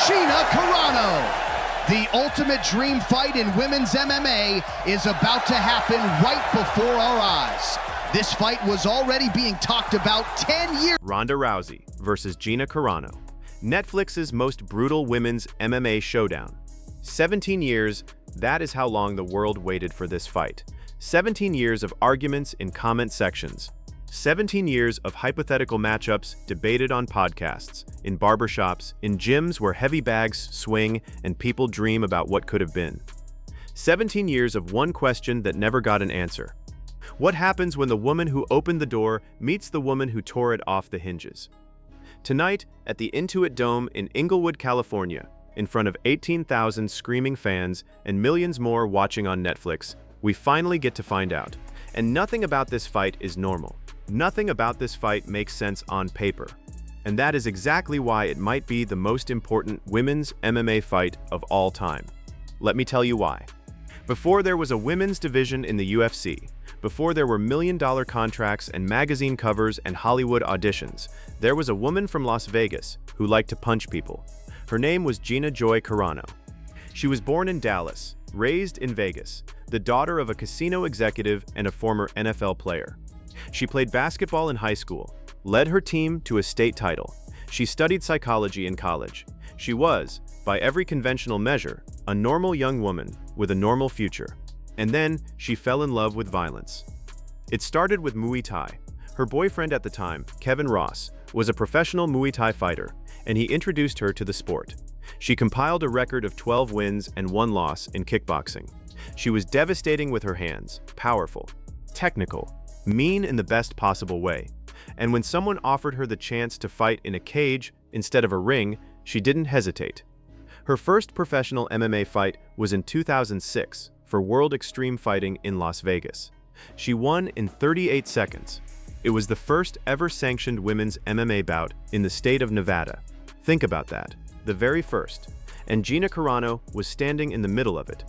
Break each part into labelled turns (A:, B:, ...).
A: Gina Carano. The ultimate dream fight in women's MMA is about to happen right before our eyes. This fight was already being talked about 10 years.
B: Ronda Rousey versus Gina Carano. Netflix's most brutal women's MMA showdown. 17 years, that is how long the world waited for this fight. 17 years of arguments in comment sections. 17 years of hypothetical matchups debated on podcasts, in barbershops, in gyms where heavy bags swing and people dream about what could have been. 17 years of one question that never got an answer. What happens when the woman who opened the door meets the woman who tore it off the hinges? Tonight, at the Intuit Dome in Inglewood, California, in front of 18,000 screaming fans and millions more watching on Netflix, we finally get to find out. And nothing about this fight is normal. Nothing about this fight makes sense on paper. And that is exactly why it might be the most important women's MMA fight of all time. Let me tell you why. Before there was a women's division in the UFC, before there were million-dollar contracts and magazine covers and Hollywood auditions, there was a woman from Las Vegas who liked to punch people. Her name was Gina Joy Carano. She was born in Dallas, raised in Vegas, the daughter of a casino executive and a former NFL player. She played basketball in high school, led her team to a state title. She studied psychology in college. She was, by every conventional measure, a normal young woman with a normal future. And then she fell in love with violence. It started with Muay Thai. Her boyfriend at the time, Kevin Ross, was a professional Muay Thai fighter, and he introduced her to the sport. She compiled a record of 12 wins and 1 loss in kickboxing. She was devastating with her hands, powerful, technical, mean in the best possible way. And when someone offered her the chance to fight in a cage instead of a ring, she didn't hesitate. Her first professional MMA fight was in 2006 for World Extreme Fighting in Las Vegas. She won in 38 seconds. It was the first ever sanctioned women's MMA bout in the state of Nevada. Think about that, the very first. And Gina Carano was standing in the middle of it.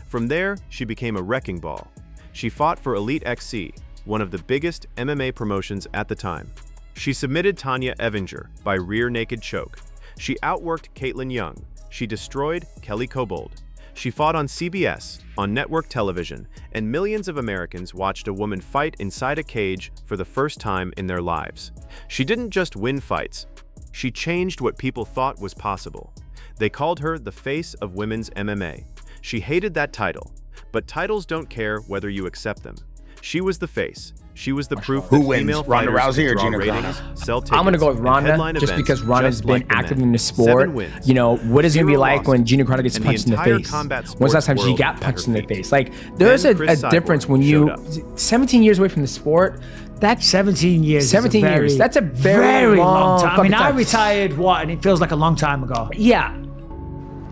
B: From there, she became a wrecking ball. She fought for Elite XC, one of the biggest MMA promotions at the time. She submitted Tanya Evinger by rear naked choke. She outworked Caitlin Young. She destroyed Kelly Cobold. She fought on CBS, on network television, and millions of Americans watched a woman fight inside a cage for the first time in their lives. She didn't just win fights. She changed what people thought was possible. They called her the face of women's MMA. She hated that title, but titles don't care whether you accept them. She was the face. She was the proof that female
C: Ronda Rousey or Gina
B: ratings, sell tickets,
D: I'm going to go with Ronda just because Ronda's been active in the sport. You know, what is it going to be like when Gina Carano gets punched in the face? When's the last time she got punched in the face? Like, there's a difference when you, 17 years away from the sport,
E: that's 17 years.
D: 17 years. That's a very long time.
E: I mean, I retired, and it feels like a long time ago.
D: Yeah.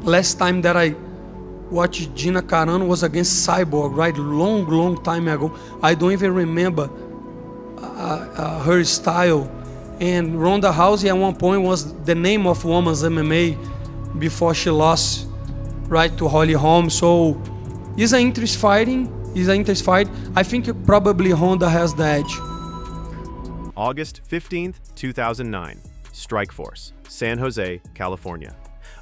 F: Last time that I watched Gina Carano was against Cyborg, right? Long time ago. I don't even remember her style. And Ronda Rousey at one point was the name of women's MMA before she lost, right, to Holly Holm. So it's an interesting fight. I think probably Ronda has the edge.
B: August 15th, 2009, Strikeforce, San Jose, California.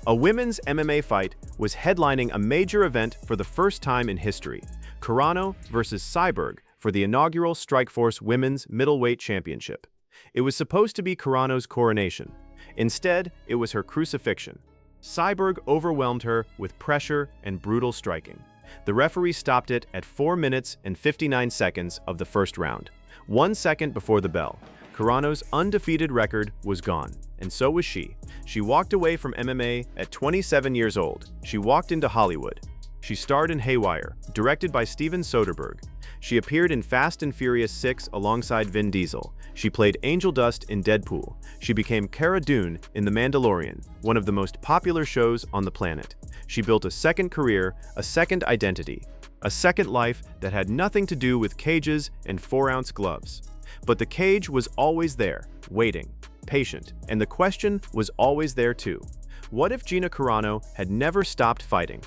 B: A women's MMA fight was headlining a major event for the first time in history, Carano versus Cyborg for the inaugural Strikeforce Women's Middleweight Championship. It was supposed to be Carano's coronation. Instead, it was her crucifixion. Cyborg overwhelmed her with pressure and brutal striking. The referee stopped it at 4 minutes and 59 seconds of the first round. 1 second before the bell, Carano's undefeated record was gone, and so was she. She walked away from MMA at 27 years old. She walked into Hollywood. She starred in Haywire, directed by Steven Soderbergh. She appeared in Fast and Furious 6 alongside Vin Diesel. She played Angel Dust in Deadpool. She became Cara Dune in The Mandalorian, one of the most popular shows on the planet. She built a second career, a second identity, a second life that had nothing to do with cages and 4-ounce gloves. But the cage was always there, waiting, patient, and the question was always there too. What if Gina Carano had never stopped fighting?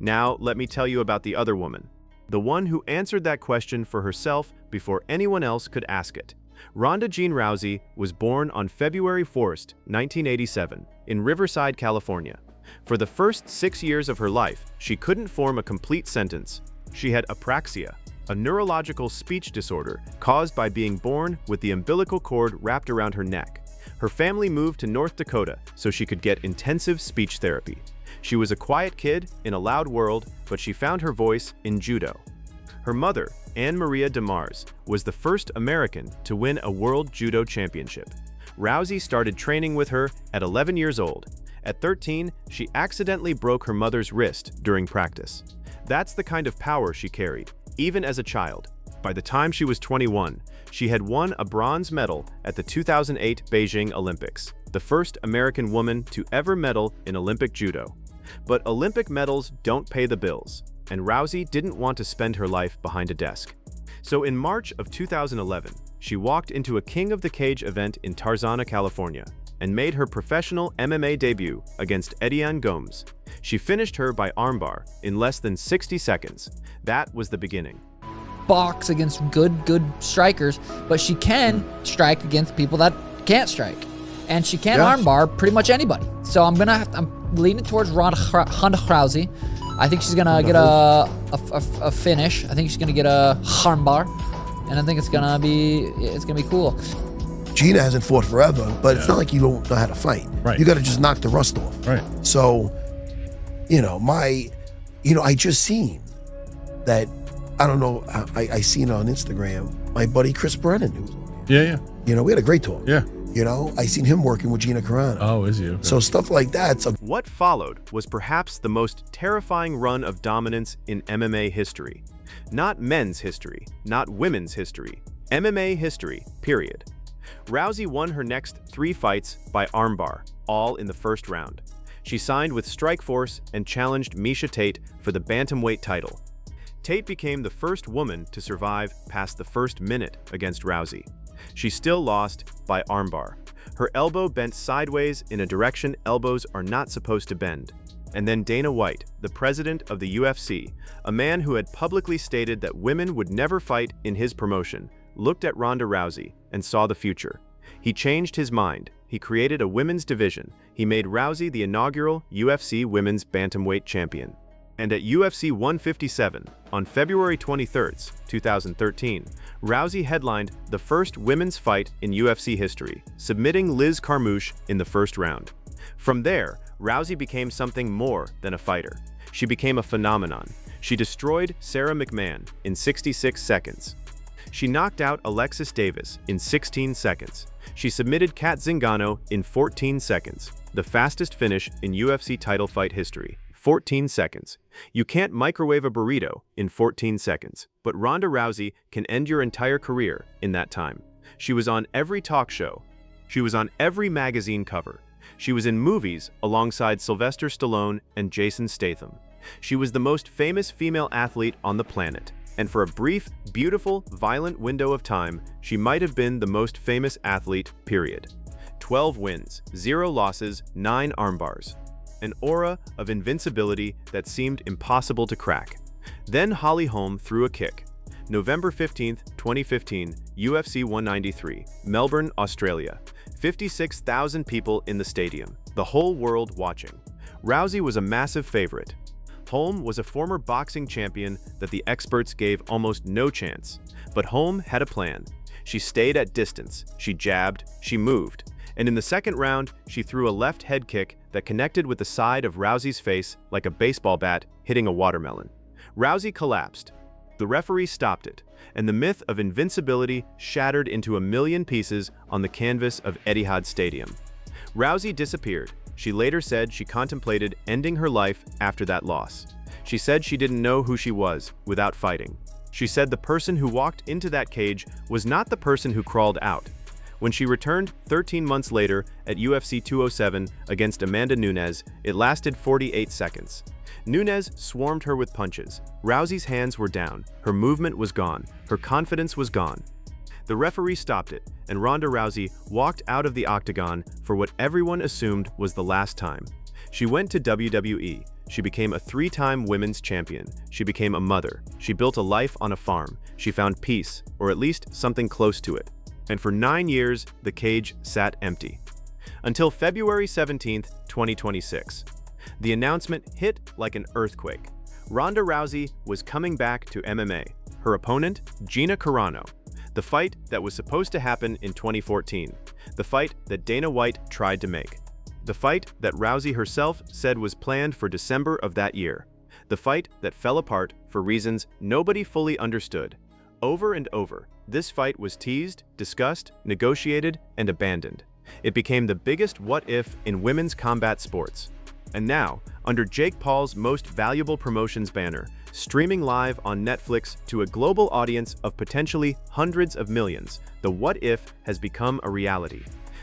B: Now, let me tell you about the other woman, the one who answered that question for herself before anyone else could ask it. Ronda Jean Rousey was born on February 4th, 1987, in Riverside, California. For the first 6 years of her life, she couldn't form a complete sentence. She had apraxia, a neurological speech disorder caused by being born with the umbilical cord wrapped around her neck. Her family moved to North Dakota so she could get intensive speech therapy. She was a quiet kid in a loud world, but she found her voice in judo. Her mother, Anne Maria DeMars, was the first American to win a World Judo Championship. Rousey started training with her at 11 years old. At 13, she accidentally broke her mother's wrist during practice. That's the kind of power she carried, even as a child. By the time she was 21, she had won a bronze medal at the 2008 Beijing Olympics, the first American woman to ever medal in Olympic judo. But Olympic medals don't pay the bills, and Rousey didn't want to spend her life behind a desk. So in March of 2011, she walked into a King of the Cage event in Tarzana, California, and made her professional MMA debut against Ediane Gomes. She finished her by armbar in less than 60 seconds. That was the beginning.
C: Box against good strikers, but she can strike against people that can't strike, and she can armbar pretty much anybody. So I'm leaning towards Ronda Rousey. I think she's gonna get a finish. I think she's gonna get a armbar, and I think it's gonna be cool.
G: Gina hasn't fought forever, but it's not like you don't know how to fight.
H: Right.
G: You got to just knock the rust off.
H: Right.
G: So, I just seen that. I don't know. I seen on Instagram my buddy Chris Brennan, who was on
H: Yeah.
G: we had a great talk.
H: Yeah.
G: I seen him working with Gina Carano.
H: Oh, is he? Okay.
G: So stuff like that.
B: What followed was perhaps the most terrifying run of dominance in MMA history. Not men's history, not women's history, MMA history, period. Rousey won her next 3 fights by armbar, all in the first round. She signed with Strikeforce and challenged Miesha Tate for the bantamweight title. Tate became the first woman to survive past the first minute against Rousey. She still lost by armbar. Her elbow bent sideways in a direction elbows are not supposed to bend. And then Dana White, the president of the UFC, a man who had publicly stated that women would never fight in his promotion, looked at Ronda Rousey and saw the future. He changed his mind. He created a women's division. He made Rousey the inaugural UFC Women's Bantamweight Champion. And at UFC 157, on February 23, 2013, Rousey headlined the first women's fight in UFC history, submitting Liz Carmouche in the first round. From there, Rousey became something more than a fighter. She became a phenomenon. She destroyed Sarah McMahon in 66 seconds. She knocked out Alexis Davis in 16 seconds. She submitted Kat Zingano in 14 seconds, the fastest finish in UFC title fight history. 14 seconds. You can't microwave a burrito in 14 seconds, but Ronda Rousey can end your entire career in that time. She was on every talk show. She was on every magazine cover. She was in movies alongside Sylvester Stallone and Jason Statham. She was the most famous female athlete on the planet. And for a brief, beautiful, violent window of time, she might have been the most famous athlete, period. 12 wins, 0 losses, 9 armbars. An aura of invincibility that seemed impossible to crack. Then Holly Holm threw a kick. November 15, 2015, UFC 193, Melbourne, Australia. 56,000 people in the stadium, the whole world watching. Rousey was a massive favorite. Holm was a former boxing champion that the experts gave almost no chance. But Holm had a plan. She stayed at distance, she jabbed, she moved. And in the second round, she threw a left head kick that connected with the side of Rousey's face like a baseball bat hitting a watermelon. Rousey collapsed. The referee stopped it, and the myth of invincibility shattered into a million pieces on the canvas of Etihad Stadium. Rousey disappeared. She later said she contemplated ending her life after that loss. She said she didn't know who she was without fighting. She said the person who walked into that cage was not the person who crawled out. When she returned 13 months later at UFC 207 against Amanda Nunes, it lasted 48 seconds. Nunes swarmed her with punches. Rousey's hands were down, her movement was gone, her confidence was gone. The referee stopped it, and Ronda Rousey walked out of the octagon for what everyone assumed was the last time. She went to WWE. She became a 3-time women's champion. She became a mother. She built a life on a farm. She found peace, or at least something close to it. And for 9 years, the cage sat empty. Until February 17, 2026. The announcement hit like an earthquake. Ronda Rousey was coming back to MMA. Her opponent, Gina Carano. The fight that was supposed to happen in 2014. The fight that Dana White tried to make. The fight that Rousey herself said was planned for December of that year. The fight that fell apart for reasons nobody fully understood. Over and over, this fight was teased, discussed, negotiated, and abandoned. It became the biggest what-if in women's combat sports. And now, under Jake Paul's most valuable promotions banner, streaming live on Netflix to a global audience of potentially hundreds of millions, the what-if has become a reality.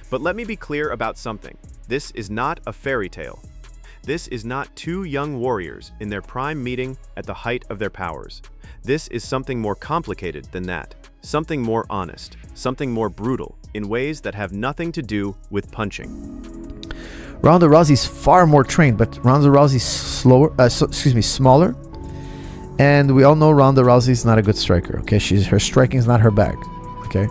B: But let me be clear about something. This is not a fairy tale. This is not two young warriors in their prime meeting at the height of their powers. This is something more complicated than that. Something more honest, something more brutal, in ways that have nothing to do with punching.
H: Ronda Rousey's far more trained, but Ronda Rousey's smaller. And we all know Ronda Rousey's not a good striker. Okay, her striking is not her bag. Okay.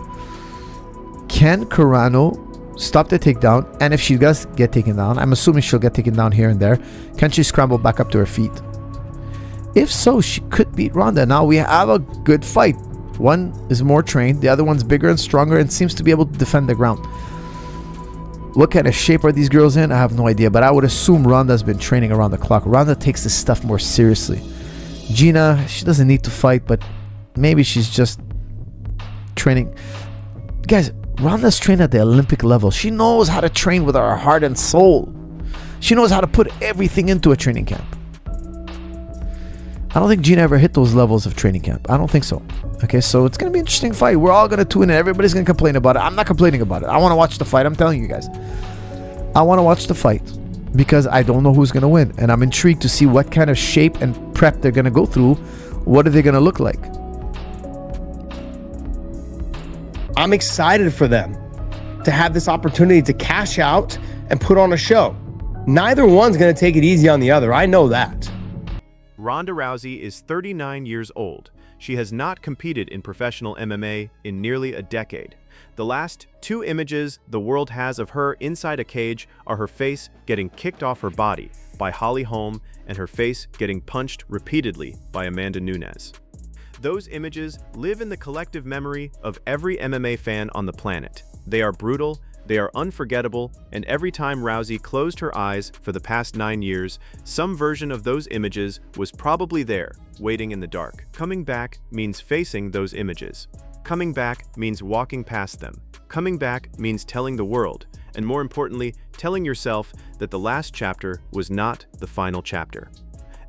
H: Can Carano stop the takedown? And if she does get taken down, I'm assuming she'll get taken down here and there. Can she scramble back up to her feet? If so, she could beat Ronda. Now we have a good fight. One is more trained, the other one's bigger and stronger and seems to be able to defend the ground. What kind of shape are these girls in? I have no idea, but I would assume Ronda's been training around the clock. Ronda takes this stuff more seriously. Gina, she doesn't need to fight, but maybe she's just training. Guys, Ronda's trained at the Olympic level. She knows how to train with her heart and soul. She knows how to put everything into a training camp. I don't think Gina ever hit those levels of training camp. I don't think so. Okay, so it's going to be an interesting fight. We're all going to tune in. Everybody's going to complain about it. I'm not complaining about it. I want to watch the fight. I'm telling you guys. I want to watch the fight because I don't know who's going to win. And I'm intrigued to see what kind of shape and prep they're going to go through. What are they going to look like?
D: I'm excited for them to have this opportunity to cash out and put on a show. Neither one's going to take it easy on the other. I know that.
B: Ronda Rousey is 39 years old. She has not competed in professional MMA in nearly a decade. The last two images the world has of her inside a cage are her face getting kicked off her body by Holly Holm and her face getting punched repeatedly by Amanda Nunes. Those images live in the collective memory of every MMA fan on the planet. They are brutal, they are unforgettable, and every time Rousey closed her eyes for the past 9 years, some version of those images was probably there, waiting in the dark. Coming back means facing those images. Coming back means walking past them. Coming back means telling the world, and more importantly, telling yourself that the last chapter was not the final chapter.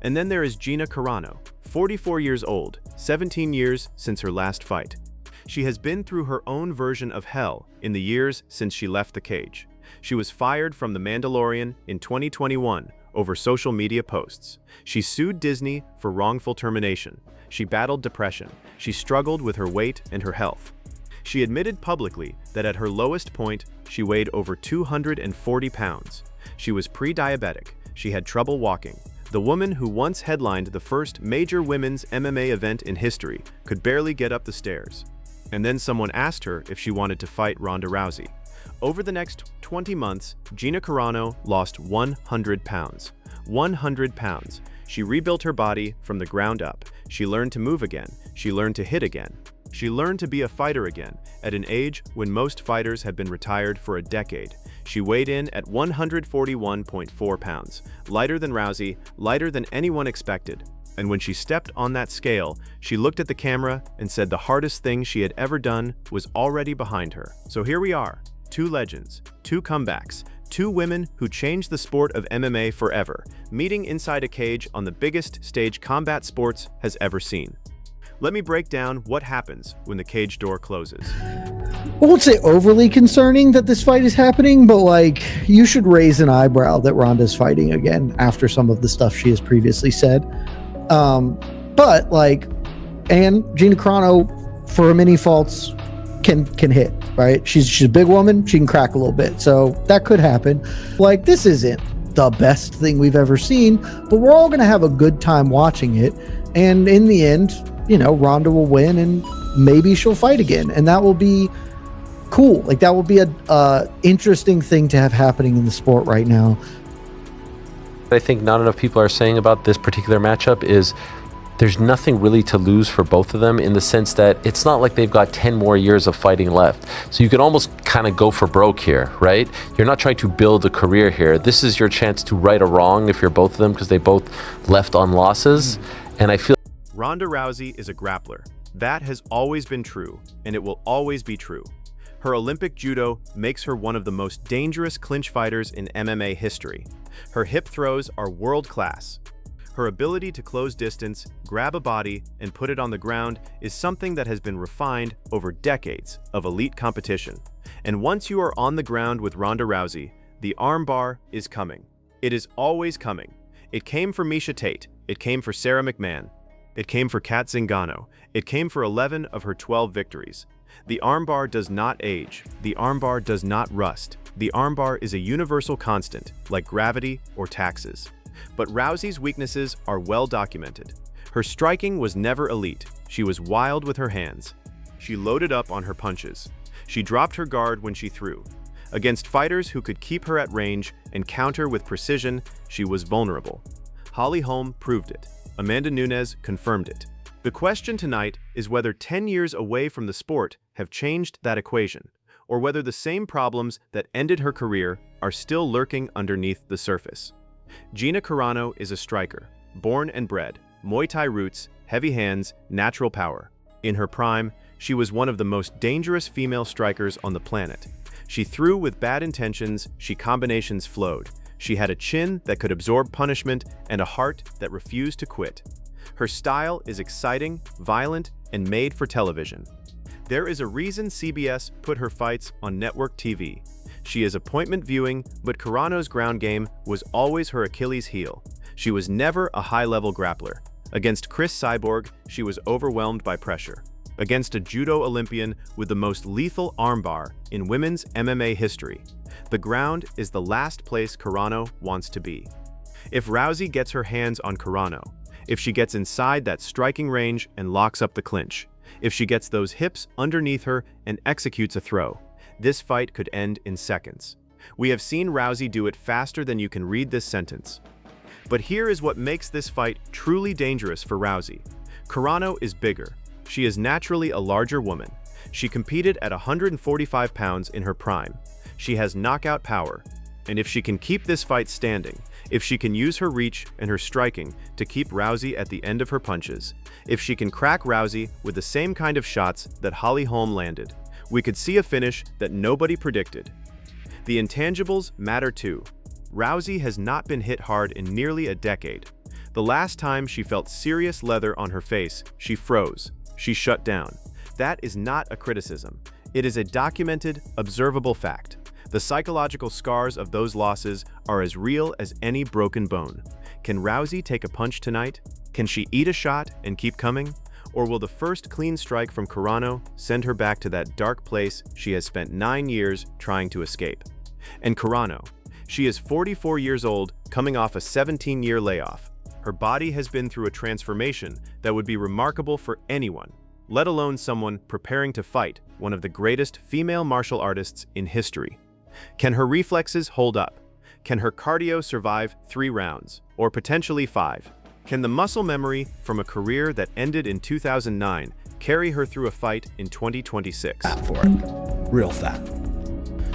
B: And then there is Gina Carano, 44 years old, 17 years since her last fight. She has been through her own version of hell in the years since she left the cage. She was fired from The Mandalorian in 2021 over social media posts. She sued Disney for wrongful termination. She battled depression. She struggled with her weight and her health. She admitted publicly that at her lowest point, she weighed over 240 pounds. She was pre-diabetic. She had trouble walking. The woman who once headlined the first major women's MMA event in history could barely get up the stairs. And then someone asked her if she wanted to fight Ronda Rousey. Over the next 20 months, Gina Carano lost 100 pounds. 100 pounds. She rebuilt her body from the ground up. She learned to move again. She learned to hit again. She learned to be a fighter again, at an age when most fighters had been retired for a decade. She weighed in at 141.4 pounds, lighter than Rousey, lighter than anyone expected. And when she stepped on that scale, she looked at the camera and said the hardest thing she had ever done was already behind her. So here we are, two legends, two comebacks, two women who changed the sport of MMA forever, meeting inside a cage on the biggest stage combat sports has ever seen. Let me break down what happens when the cage door closes.
I: I won't say overly concerning that this fight is happening, but like, you should raise an eyebrow that Ronda's fighting again after some of the stuff she has previously said. But like, and Gina Carano, for many faults, can hit, right? She's a big woman. She can crack a little bit. So that could happen. Like, this isn't the best thing we've ever seen, but we're all going to have a good time watching it. And in the end, you know, Ronda will win and maybe she'll fight again. And that will be cool. Like, that will be a interesting thing to have happening in the sport right now.
J: I think not enough people are saying about this particular matchup is there's nothing really to lose for both of them, in the sense that it's not like they've got 10 more years of fighting left. So you could almost kind of go for broke here, right? You're not trying to build a career here. This is your chance to right a wrong if you're both of them, because they both left on losses. And I feel
B: Ronda Rousey is a grappler. That has always been true, and it will always be true. Her Olympic judo makes her one of the most dangerous clinch fighters in MMA history. Her hip throws are world-class. Her ability to close distance, grab a body, and put it on the ground is something that has been refined over decades of elite competition. And once you are on the ground with Ronda Rousey, the armbar is coming. It is always coming. It came for Miesha Tate. It came for Sarah McMahon. It came for Kat Zingano. It came for 11 of her 12 victories. The armbar does not age. The armbar does not rust. The armbar is a universal constant, like gravity or taxes. But Rousey's weaknesses are well documented. Her striking was never elite. She was wild with her hands. She loaded up on her punches. She dropped her guard when she threw. Against fighters who could keep her at range and counter with precision, she was vulnerable. Holly Holm proved it. Amanda Nunes confirmed it. The question tonight is whether 10 years away from the sport have changed that equation, or whether the same problems that ended her career are still lurking underneath the surface. Gina Carano is a striker, born and bred, Muay Thai roots, heavy hands, natural power. In her prime, she was one of the most dangerous female strikers on the planet. She threw with bad intentions, she combinations flowed. She had a chin that could absorb punishment and a heart that refused to quit. Her style is exciting, violent, and made for television. There is a reason CBS put her fights on network TV. She is appointment viewing, but Carano's ground game was always her Achilles heel. She was never a high-level grappler. Against Chris Cyborg, she was overwhelmed by pressure. Against a judo Olympian with the most lethal armbar in women's MMA history, the ground is the last place Carano wants to be. If Rousey gets her hands on Carano, if she gets inside that striking range and locks up the clinch, if she gets those hips underneath her and executes a throw, this fight could end in seconds. We have seen Rousey do it faster than you can read this sentence. But here is what makes this fight truly dangerous for Rousey. Carano is bigger. She is naturally a larger woman. She competed at 145 pounds in her prime. She has knockout power. And if she can keep this fight standing, if she can use her reach and her striking to keep Rousey at the end of her punches, if she can crack Rousey with the same kind of shots that Holly Holm landed, we could see a finish that nobody predicted. The intangibles matter too. Rousey has not been hit hard in nearly a decade. The last time she felt serious leather on her face, she froze. She shut down. That is not a criticism. It is a documented, observable fact. The psychological scars of those losses are as real as any broken bone. Can Rousey take a punch tonight? Can she eat a shot and keep coming? Or will the first clean strike from Carano send her back to that dark place she has spent 9 years trying to escape? And Carano, she is 44 years old, coming off a 17-year layoff. Her body has been through a transformation that would be remarkable for anyone, let alone someone preparing to fight one of the greatest female martial artists in history. Can her reflexes hold up? Can her cardio survive 3 rounds, or potentially 5? Can the muscle memory from a career that ended in 2009 carry her through a fight in 2026?
K: Fat for it. Real fat.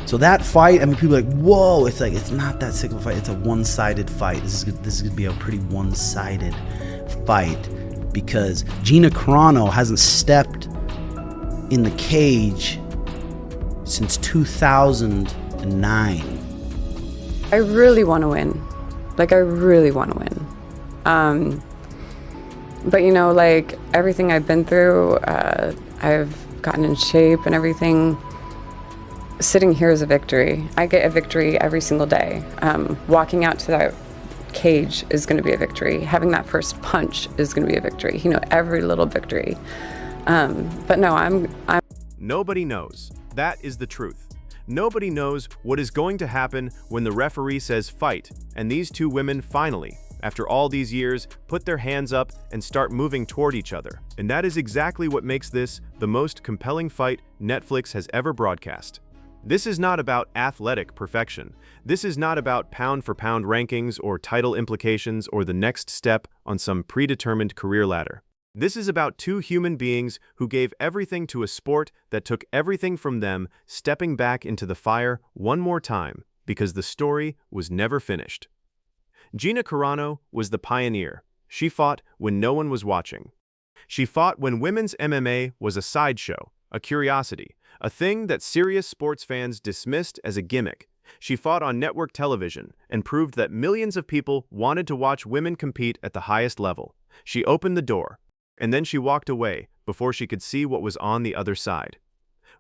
K: So that fight, I mean, people are like, whoa, it's like, it's not that sick of a fight. It's a one-sided fight. This is gonna be a pretty one-sided fight because Gina Carano hasn't stepped in the cage since 2009.
L: I really want to win. Like, I really want to win. But you know, like everything I've been through, I've gotten in shape and everything. Sitting here is a victory. I get a victory every single day. Walking out to that cage is going to be a victory. Having that first punch is going to be a victory. You know, every little victory. But no, I'm.
B: Nobody knows. That is the truth. Nobody knows what is going to happen when the referee says fight, and these two women finally, after all these years, put their hands up and start moving toward each other. And that is exactly what makes this the most compelling fight Netflix has ever broadcast. This is not about athletic perfection. This is not about pound-for-pound rankings or title implications or the next step on some predetermined career ladder. This is about two human beings who gave everything to a sport that took everything from them, stepping back into the fire one more time because the story was never finished. Gina Carano was the pioneer. She fought when no one was watching. She fought when women's MMA was a sideshow, a curiosity, a thing that serious sports fans dismissed as a gimmick. She fought on network television and proved that millions of people wanted to watch women compete at the highest level. She opened the door, and then she walked away before she could see what was on the other side.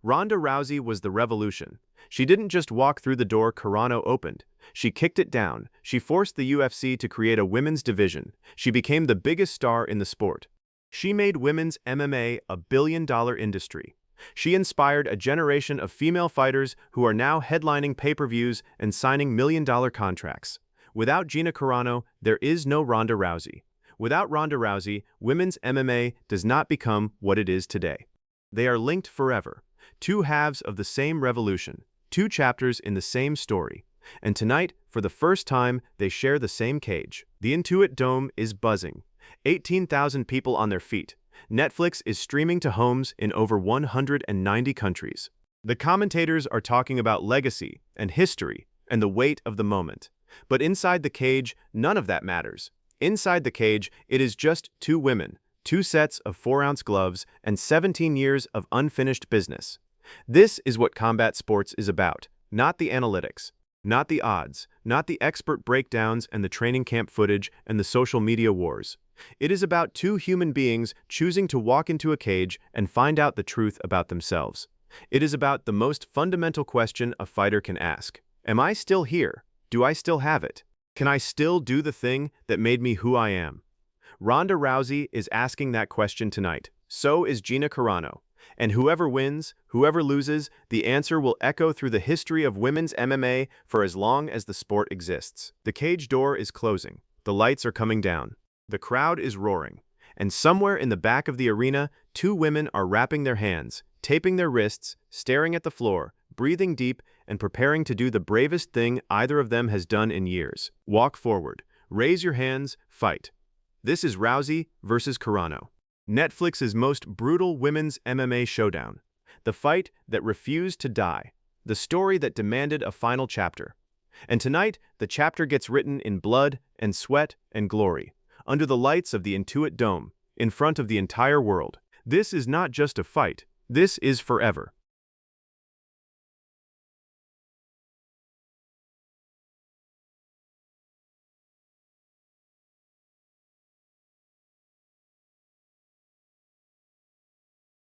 B: Ronda Rousey was the revolution. She didn't just walk through the door Carano opened. She kicked it down. She forced the UFC to create a women's division. She became the biggest star in the sport. She made women's MMA a billion-dollar industry. She inspired a generation of female fighters who are now headlining pay-per-views and signing million-dollar contracts. Without Gina Carano, there is no Ronda Rousey. Without Ronda Rousey, women's MMA does not become what it is today. They are linked forever. Two halves of the same revolution, two chapters in the same story. And tonight, for the first time, they share the same cage. The Intuit Dome is buzzing. 18,000 people on their feet. Netflix is streaming to homes in over 190 countries. The commentators are talking about legacy and history and the weight of the moment. But inside the cage, none of that matters. Inside the cage, it is just two women, two sets of 4-ounce gloves, and 17 years of unfinished business. This is what combat sports is about, not the analytics, not the odds, not the expert breakdowns and the training camp footage and the social media wars. It is about two human beings choosing to walk into a cage and find out the truth about themselves. It is about the most fundamental question a fighter can ask. Am I still here? Do I still have it? Can I still do the thing that made me who I am? Ronda Rousey is asking that question tonight. So is Gina Carano. And whoever wins, whoever loses, the answer will echo through the history of women's MMA for as long as the sport exists. The cage door is closing. The lights are coming down. The crowd is roaring. And somewhere in the back of the arena, two women are wrapping their hands, taping their wrists, staring at the floor, breathing deep, and preparing to do the bravest thing either of them has done in years. Walk forward. Raise your hands. Fight. This is Rousey versus Carano. Netflix's most brutal women's MMA showdown. The fight that refused to die. The story that demanded a final chapter. And tonight, the chapter gets written in blood and sweat and glory, under the lights of the Intuit Dome, in front of the entire world. This is not just a fight. This is forever.